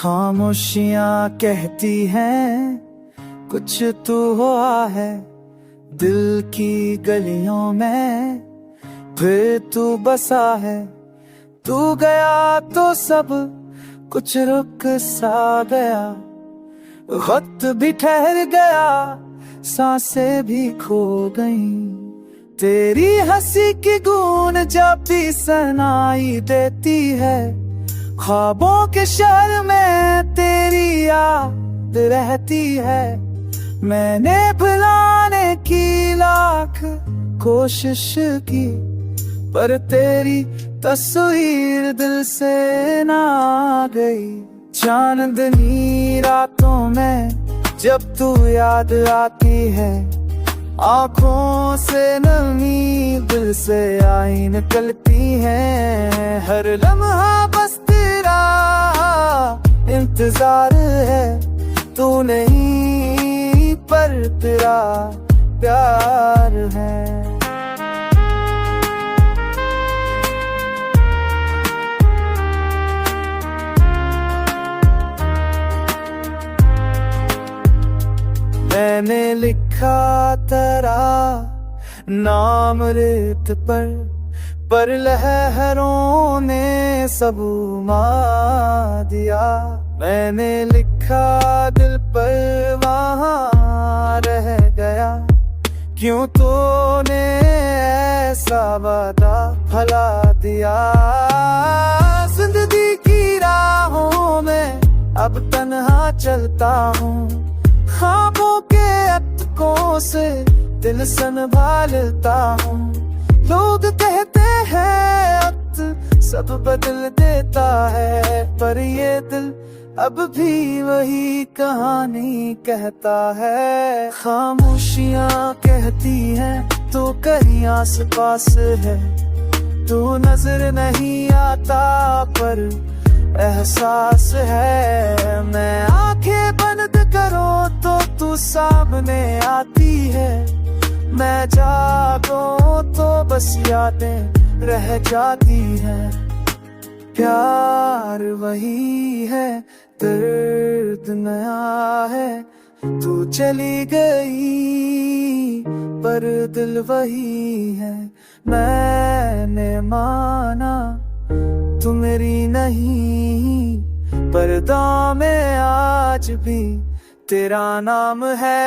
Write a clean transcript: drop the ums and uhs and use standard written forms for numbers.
खामोशियां कहती हैं कुछ तू हुआ है दिल की गलियों में, फिर तू बसा है। तू गया तो सब कुछ रुक सा गया, वक्त भी ठहर गया, सांसें भी खो गईं। तेरी हंसी की गूंज जब भी सुनाई देती है, ख्वाबों के शहर में तेरी याद रहती है। मैंने भुलाने की लाख कोशिश की, पर तेरी तस्वीर दिल से ना गई। चांदनी रातों में जब तू याद आती है, आँखों से नमी दिल से आई निकलती है। हर लम्हा बस तेरा इंतजार है, तू नहीं पर तेरा प्यार है। मैंने लिखा तेरा नाम रेत पर लहरों ने सब उमा दिया। मैंने लिखा दिल पर वहाँ रह गया, क्यों तूने ऐसा वादा भला दिया। जिंदगी की राहों में अब तन्हा चलता हूँ, ख्वाबों के अटकों से दिल संभालता हूँ। लोग कहते हैं वक्त सब बदल देता है, पर ये दिल अब भी वही कहानी कहता है। खामोशियां कहती हैं तो कहीं आस पास है, तू नजर नहीं आता पर एहसास है। मैं आंखें बंद करूं तो तू सामने आती है, मैं जागूं तो बस यादें रह जाती हैं। प्यार वही है, दर्द नया है। तू चली गई पर दिल वही है। मैंने माना तू मेरी नहीं, पर्दा में आज भी तेरा नाम है।